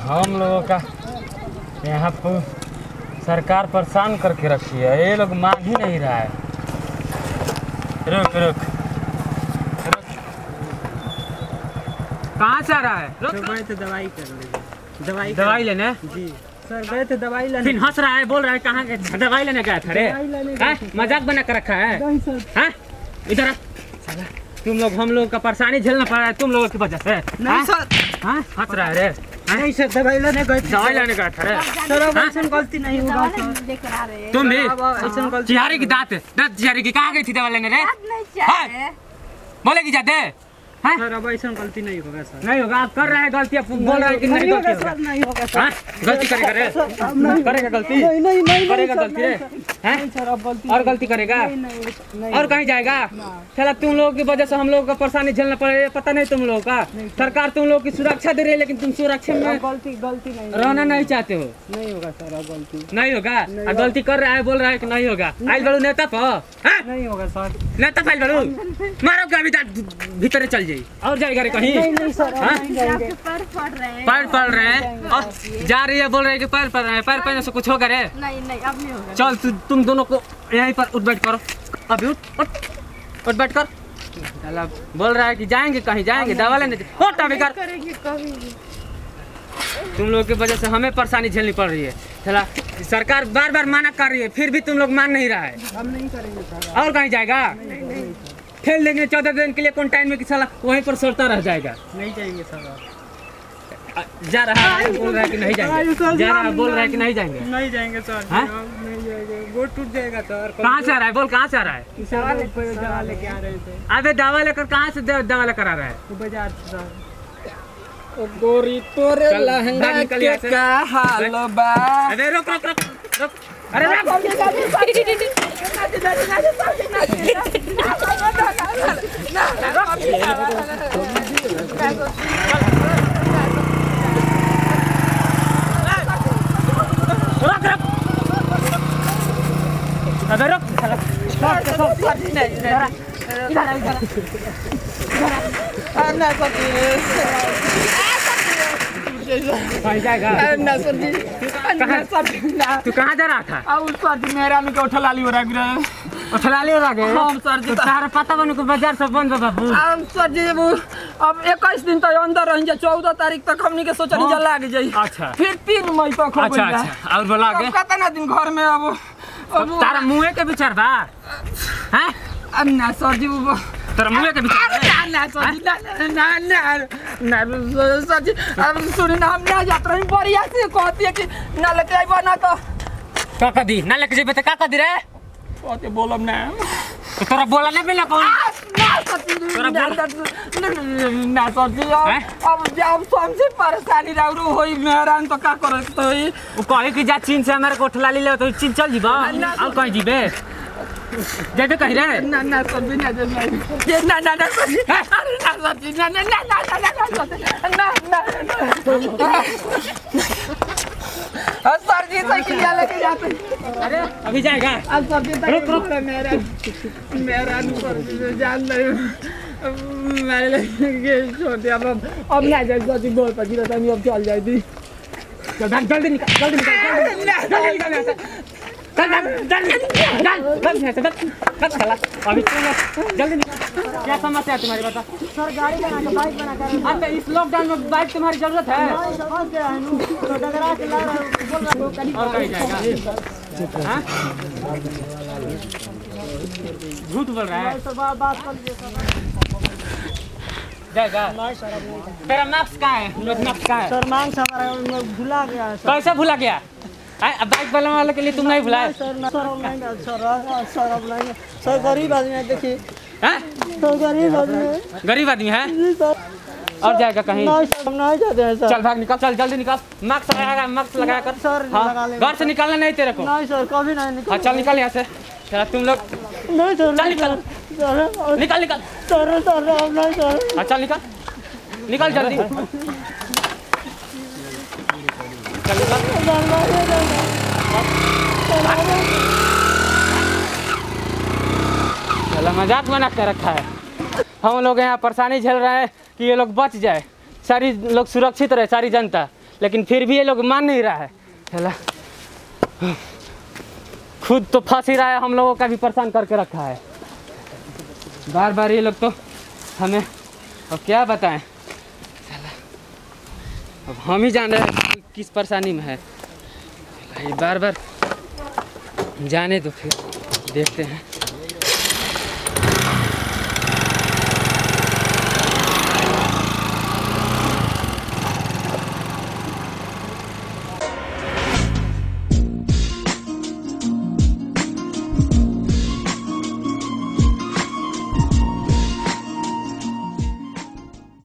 हम लोगों का यहाँ पर सरकार परेशान करके रखी है, ये लोग मान ही नहीं रहा है। रुक रुक रुक, कहाँ से आ रहा है? रुक गए थे दवाई कर लीजिए। दवाई लेने जी सर गए थे दवाई लेने। फिर हंस रहा है, बोल रहा है कहाँ के दवाई लेने गया था रे? मजाक बना कर रखा है। हाँ इधर आ। तुम लोग हम लोग का परेशानी झेलना पड़ रहा है तुम लोगों की वजह से। नहीं सर। हाँ हंस रहा है रे? नहीं सर दवाई लेने गए थे। दवाई लेने गया था रे? सर अब ऐसा गलती नहीं होगा सर। तुम भी ऐसा गलती। चिहारी की दांत चिहारी की कहाँ गई थी दवाई लेने रे? बोलेगी जाते? सर अब ऐसा गलती नहीं होगा सर। नहीं होगा, आप कर रहे हैं गलती, बोल रहे हैं कि नहीं गलती होगा? नहीं होगा सर। गलती करेगा रे? करेगा गलती? नहीं करेगा गलती रे? नहीं सर अब गलती और गलती करेगा? नहीं और कहीं जाएगा? चला तुम लोगों की वजह से हम लोगों का परेशानी झेलना पड़ेगा, पता नहीं तुम लोगों का। सरकार तुम लोगों की सुरक्षा दे रही है लेकिन तुम सुरक्षा में गलती नहीं रहना नहीं चाहते हो। नहीं होगा सर अब गलती नहीं होगा? और गलती कर रहा है, बोल रहा है कि नहीं होगा। आइल बड़ू नेता पर नहीं होगा सर। नेता फाइल बड़ू मारो का भीतर चल जाई और जाएगा रे कहीं? नहीं सर पैर पड़ रहे हैं और जा रही है, बोल रहे हैं कि पैर पड़ रहे हैं। पैर पड़ने से कुछ होगा रे? नहीं अब नहीं होगा। चल तुम दोनों को यहीं पर उठ बैठ करो। अभी उठ बैठ कर। बोल रहा है कि जाएंगे कहीं, जाएंगे दवा लेने। करेंगे कभी भी। तुम लोगों की वजह से हमें परेशानी झेलनी पड़ रही है। चला सरकार बार बार माना कर रही है फिर भी तुम लोग मान नहीं रहा है। हम नहीं करेंगे सर। और कहीं जाएगा? खेल देंगे 14 दिन के लिए क्वारंटाइन में कि साला वहीं पर सोता रह जाएगा। नहीं जाएंगे सर। जा रहा है, बोल रहा है कि नहीं जाएंगे। जा रहा है, बोल रहा है कि नहीं जाएंगे। नहीं जाएंगे सर। नहीं जाएंगे, गोड़ टूट जाएगा सर। कहाँ से आ रहा है? बोल कहाँ से आ रहा है? दवा लेके आ रहे थे। अबे दवा लेकर कहाँ से दवा लेकर आ रहा है? बाजार से सर। गोरी तोरे लहंगा के का हाल बा। अबे रुक रुक रुक रुक, अरे तू कहाँ जा रहा था? मेरा में क्या उठलाली हो रहा है? उठलाली हो रहा है? हम सर जी तारा पता बनो को बाजार सब बंद बाबू। हम सर जी वो अब 21 दिन तक अंदर रहेंगे। 14 तारीख तक हमनी के सोचनी जा लाग जाई। अच्छा फिर 3 मई तक हो अच्छा गइल। अच्छा और बोला आगे कितना दिन घर में अब तारा मुँह के विचार बा? हैं अब ना सर जी वो तारा मुँह के विचार ना सर जी ना सर जी अब सुनी ना हम ना जात रही बढ़िया से कहती है कि ना लेके आइबा ना तो काका दी ना लेके जेबे त काका दी रे? कहते बोलब ना तो तोरा बोला नहीं मिला कौन? ना सर जी ना सर जी अब जब समझे परेशानी राउरू होई मेहरान तो का करे तो वो कहे कि जा चीन से हमारे कोठला ले ले तो चीन चल जीबा और कहीं जीबे जेबे कहीं रे? ना सर जी ना सर जी अरे ना सर जी ना सर जी साइकिल लेके जाते। अरे अभी जाएगा? अब सर जी रुक रुक मेरा सर जी जान नहीं मैं लेके छोड़ दिया। अब ना जाए सर जी बहुत पची रहता नहीं अब चल जाएगी। जल्दी निकल अभी जल्दी निकल। क्या समस्या है तुम्हारी बता? सर गाड़ी बना के बाइक बना कर अब इस लॉकडाउन में बाइक तुम्हारी जरूरत है? और कहीं जाएगा? हाँ? झूठ बोल रहा है? जाएगा? तेरा मार्क्स कहाँ है? मार्क्स कहाँ है? सर मांग हमारा भुला गया है। कैसे भुला गया? बाइक बनाने वाले के लिए तुम नहीं भुलाए? सर गरीब आदमी है देखिए। तो गरीब आदमी है है? और जाएगा कहीं? नहीं जाते हैं सर। चल भाग निकल, चल जल्दी निकल। मास्क लगा कर सर घर से निकलना नहीं तेरे को? नहीं सर कभी नहीं निकल। हाँ चल निकल यहाँ से। चला तुम लोग नहीं सर चल निकल निकल सर नहीं सर। हाँ चल निकल जल्दी चल चलो मजाक बना के रखा है। हम लोग यहाँ परेशानी झेल रहे हैं कि ये लोग बच जाए, सारी लोग सुरक्षित रहे, सारी जनता। लेकिन फिर भी ये लोग मान नहीं रहा है। चला खुद तो फंस ही रहा है, हम लोगों का भी परेशान करके रखा है बार बार ये लोग तो हमें। अब क्या बताएं, अब हम ही जान रहे हैं किस परेशानी में है भाई। बार बार जाने दो, फिर देखते हैं।